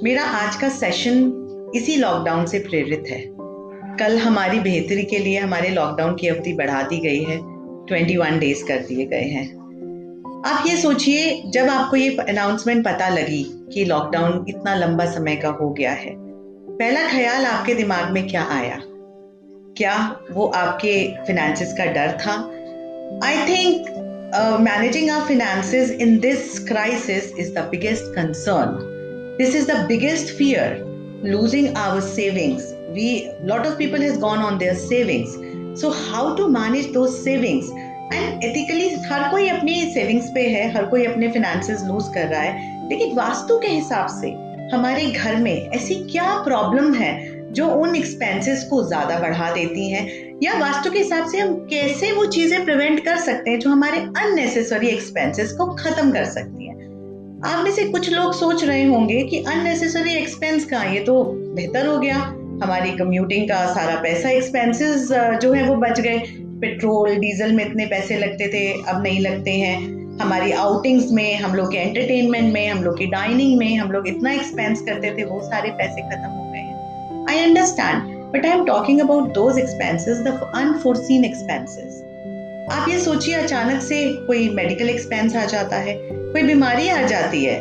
मेरा आज का सेशन इसी लॉकडाउन से प्रेरित है। कल हमारी बेहतरी के लिए हमारे लॉकडाउन की अवधि बढ़ा दी गई है, 21 डेज कर दिए गए हैं। आप ये सोचिए, जब आपको ये अनाउंसमेंट पता लगी कि लॉकडाउन इतना लंबा समय का हो गया है, पहला ख्याल आपके दिमाग में क्या आया? क्या वो आपके फिनेंसेस का डर था? I think managing our finances in this crisis is the biggest concern. This is the biggest fear, losing our savings. Lot of people has gone on their savings. So how to manage those savings? And ethically हर कोई अपनी savings पे है, हर कोई अपने finances loose कर रहा है, लेकिन वास्तु के हिसाब से हमारे घर में ऐसी क्या प्रॉब्लम है जो उन एक्सपेंसेस को ज्यादा बढ़ा देती हैं, या वास्तु के हिसाब से हम कैसे वो चीजें प्रिवेंट कर सकते हैं जो हमारे अननेसेसरी एक्सपेंसेस को खत्म कर सकती हैं। आप में से कुछ लोग सोच रहे होंगे कि अननेसेसरी एक्सपेंस का, ये तो बेहतर हो गया, हमारी कम्यूटिंग का सारा पैसा एक्सपेंसेस जो है वो बच गए। पेट्रोल डीजल में इतने पैसे लगते थे, अब नहीं लगते हैं। हमारी आउटिंग्स में, हम लोग के एंटरटेनमेंट में, हम लोग की डाइनिंग में हम लोग इतना एक्सपेंस करते थे, वो सारे पैसे खत्म हो गए हैं। I understand, but I am talking about those expenses, the unforeseen expenses. आप ये सोचिए, अचानक से कोई मेडिकल एक्सपेंस आ जाता है, कोई बीमारी आ जाती है।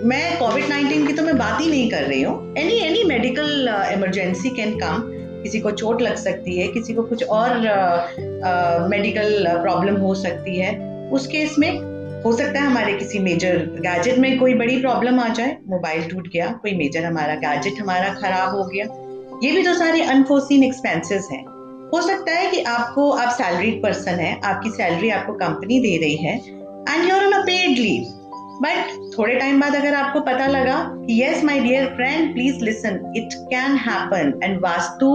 मैं कोविड-19 की तो मैं बात ही नहीं कर रही हूँ। Any medical emergency can come. किसी को चोट लग सकती है, किसी को कुछ और मेडिकल प्रॉब्लम हो सकती है। उस केस में हो सकता है हमारे किसी मेजर गैजेट में कोई बड़ी प्रॉब्लम आ जाए, मोबाइल टूट गया, कोई मेजर हमारा गैजेट हमारा खराब हो गया। ये भी तो सारे अनफोर्सीन एक्सपेंसेस हैं। हो सकता है कि आप सैलरीड पर्सन है, आपकी सैलरी आपको कंपनी दे रही है and you are on a paid leave, but थोड़े टाइम बाद अगर आपको पता लगा कि yes my dear friend, please listen, it can happen and vastu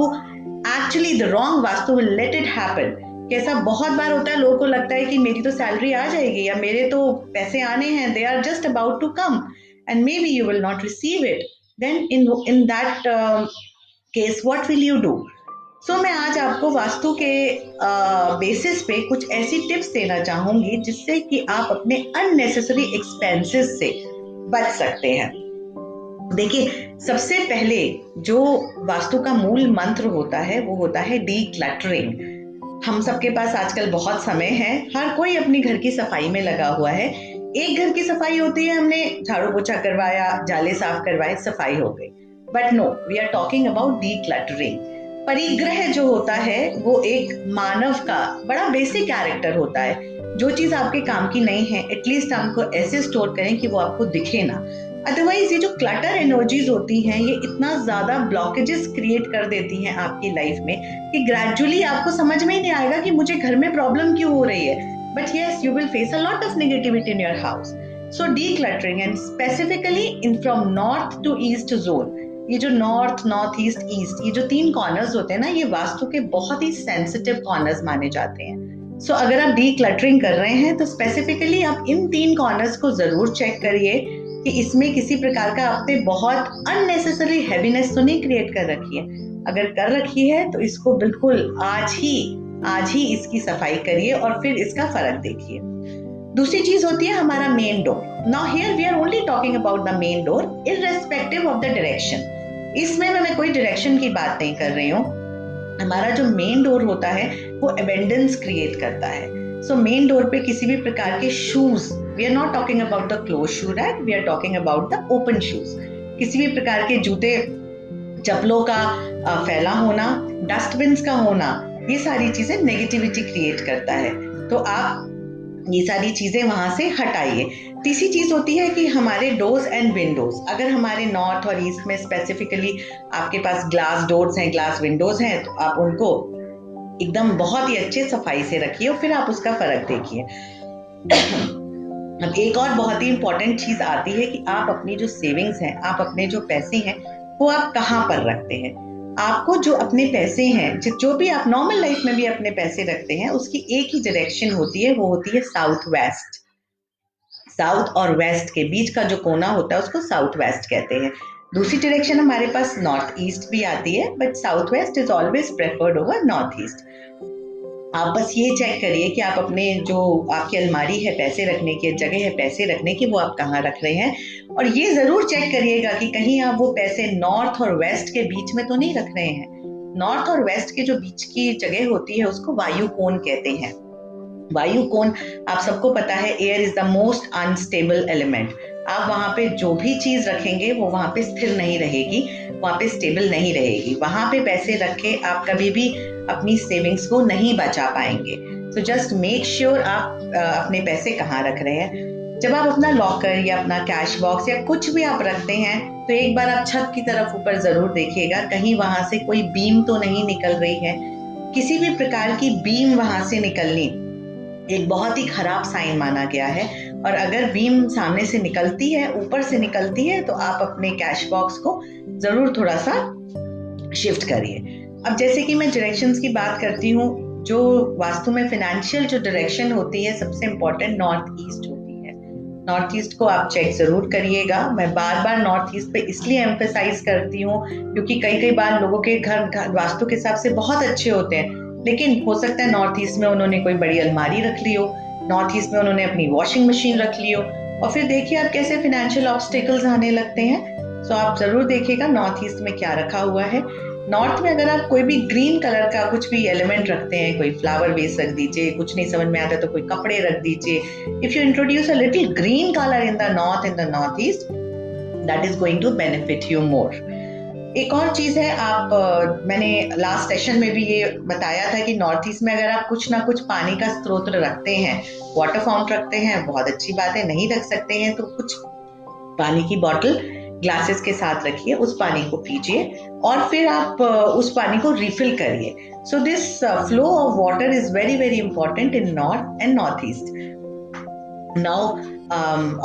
actually the wrong vastu will let it happen. कैसा बहुत बार होता है, लोगों को लगता है कि मेरी तो सैलरी आ जाएगी या मेरे तो पैसे आने हैं, they are just about to come and may be you will not receive it. Then in that case what will you do? So मैं आज आपको वास्तु के बेसिस पे कुछ ऐसी टिप्स देना चाहूंगी जिससे कि आप अपने अननेसेसरी एक्सपेंसेस से बच सकते हैं। देखिए, सबसे पहले जो वास्तु का मूल मंत्र होता है वो होता है डीक्लटरिंग। हम सबके पास आजकल बहुत समय है, हर कोई अपनी घर की सफाई में लगा हुआ है। एक घर की सफाई होती है, हमने झाड़ू पोछा करवाया, जाले साफ करवाए, सफाई हो गई। But no, we are talking about decluttering. परिग्रह जो होता है वो एक मानव का बड़ा बेसिक कैरेक्टर होता है। जो चीज आपके काम की नहीं है, एटलीस्ट आपको ऐसे स्टोर करें कि वो आपको दिखे ना। अदरवाइज ये जो क्लटर एनर्जीज होती हैं, ये इतना ज्यादा ब्लॉकेजेस क्रिएट कर देती हैं आपकी लाइफ में कि ग्रेजुअली आपको समझ में ही नहीं आएगा कि मुझे घर में प्रॉब्लम क्यों हो रही है। But yes, you will face a lot of negativity in your house. So decluttering, and specifically in from north to east zone, ये जो नॉर्थ, नॉर्थ ईस्ट, ईस्ट, ये जो 3 कॉर्नर्स होते हैं ना, ये वास्तु के बहुत ही सेंसिटिव कॉर्नर्स माने जाते हैं। सो अगर आप डीक्लटरिंग कर रहे हैं तो स्पेसिफिकली आप इन 3 कॉर्नर्स को जरूर चेक करिए कि इसमें किसी प्रकार का आपने बहुत अननेसेसरी हैवीनेस तो नहीं क्रिएट कर रखी है। अगर कर रखी है तो इसको बिल्कुल आज ही इसकी सफाई करिए और फिर इसका फर्क देखिए। दूसरी चीज होती है हमारा main door. Now here we are only talking about the main door irrespective of the direction. इसमें मैं कोई डायरेक्शन की बात नहीं कर रही हूँ। हमारा जो मेन डोर होता है वो एबेंडेंस क्रिएट करता है। सो मेन डोर पे किसी भी प्रकार के shoes, we are not talking about the close shoe rack, we are talking about the open shoes. किसी भी प्रकार के जूते चप्पलों का फैला होना, डस्टबिन्स का होना, ये सारी चीजें नेगेटिविटी क्रिएट करता है। तो आप ये सारी चीजें वहां से हटाइए। तीसरी चीज होती है कि हमारे डोर्स एंड विंडोज, अगर हमारे नॉर्थ और ईस्ट में स्पेसिफिकली आपके पास ग्लास डोर्स हैं, ग्लास विंडोज हैं, तो आप उनको एकदम बहुत ही अच्छे सफाई से रखिए और फिर आप उसका फर्क देखिए। अब एक और बहुत ही इंपॉर्टेंट चीज आती है कि आप अपनी जो सेविंग्स हैं, आप अपने जो पैसे हैं, वो आप कहाँ पर रखते हैं। आपको जो अपने पैसे हैं, जो भी आप नॉर्मल लाइफ में भी अपने पैसे रखते हैं, उसकी एक ही डायरेक्शन होती है, वो होती है साउथ वेस्ट। साउथ और वेस्ट के बीच का जो कोना होता है उसको साउथ वेस्ट कहते हैं। दूसरी डायरेक्शन हमारे पास नॉर्थ ईस्ट भी आती है, but south west is always preferred over north east. आप बस ये चेक करिए कि आप अपने जो आपकी अलमारी है पैसे रखने की, जगह है पैसे रखने की, वो आप कहाँ रख रहे हैं और ये जरूर चेक करिएगा कि कहीं आप वो पैसे नॉर्थ और वेस्ट के बीच में तो नहीं रख रहे हैं। नॉर्थ और वेस्ट के जो बीच की जगह होती है उसको वायु कोण कहते हैं। वायु कोण आप सबको पता है, air is the most unstable element. आप वहां पे जो भी चीज रखेंगे वो वहां पे स्थिर नहीं रहेगी, वहां पे स्टेबल नहीं रहेगी। वहां पे पैसे रख के आप कभी भी अपनी सेविंग्स को नहीं बचा पाएंगे। सो जस्ट मेक श्योर आप अपने पैसे कहाँ रख रहे हैं। जब आप अपना लॉकर या अपना कैश बॉक्स या कुछ भी आप रखते हैं तो एक बार आप छत की तरफ ऊपर जरूर देखिएगा, कहीं वहां से कोई बीम तो नहीं निकल रही है। किसी भी प्रकार की बीम वहां से निकलनी एक बहुत ही खराब साइन माना गया है। और अगर बीम सामने से निकलती है, ऊपर से निकलती है, तो आप अपने कैश बॉक्स को जरूर थोड़ा सा शिफ्ट करिए। अब जैसे कि मैं डायरेक्शंस की बात करती हूँ, जो वास्तु में फाइनेंशियल जो डायरेक्शन होती है सबसे इंपॉर्टेंट नॉर्थ ईस्ट होती है। नॉर्थ ईस्ट को आप चेक जरूर करिएगा। मैं बार बार नॉर्थ ईस्ट पे इसलिए एम्फेसाइज करती हूँ क्योंकि कई बार लोगों के घर वास्तु के हिसाब से बहुत अच्छे होते हैं, लेकिन हो सकता है नॉर्थ ईस्ट में उन्होंने कोई बड़ी अलमारी रख ली हो, नॉर्थ ईस्ट में उन्होंने अपनी वॉशिंग मशीन रख ली हो, और फिर देखिए आप कैसे फाइनेंशियल ऑब्स्टिकल्स आने लगते हैं। सो आप जरूर देखिएगा नॉर्थ ईस्ट में क्या रखा हुआ है। नॉर्थ में अगर आप कोई भी ग्रीन कलर का कुछ भी एलिमेंट रखते हैं, कोई फ्लावर बेस रख दीजिए, कुछ नहीं समझ में आता तो कोई कपड़े रख दीजिए। If you introduce a little green colour in the north east, that is going to benefit you more. एक और चीज है, मैंने लास्ट सेशन में भी ये बताया था कि नॉर्थ ईस्ट में अगर आप कुछ ना कुछ पानी का स्रोत रखते हैं, वाटर फाउंट रखते हैं, बहुत अच्छी बात है। नहीं रख सकते हैं तो कुछ पानी की बॉटल ग्लासेस के साथ रखिए, उस पानी को पीजिए और फिर आप उस पानी को रिफिल करिए। So this flow of water is very very important in north and north east now.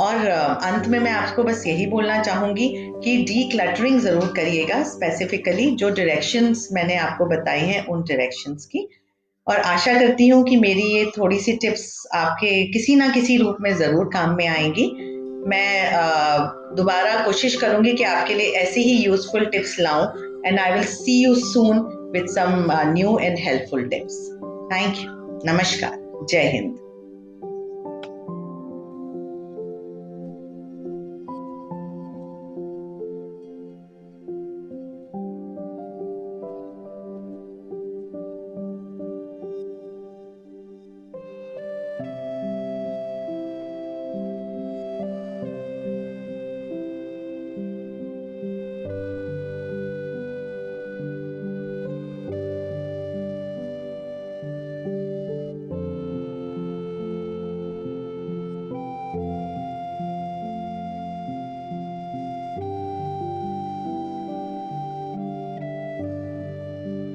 और अंत में मैं आपको बस यही बोलना चाहूंगी कि डी क्लटरिंग जरूर करिएगा, स्पेसिफिकली जो डायरेक्शंस मैंने आपको बताई हैं उन डायरेक्शंस की। और आशा करती हूँ कि मेरी ये थोड़ी सी टिप्स आपके किसी ना किसी रूप में जरूर काम में आएंगी। मैं दोबारा कोशिश करूंगी कि आपके लिए ऐसी ही यूजफुल टिप्स लाऊं, and I will see you soon with some new and helpful tips. Thank you. नमस्कार। जय हिंद।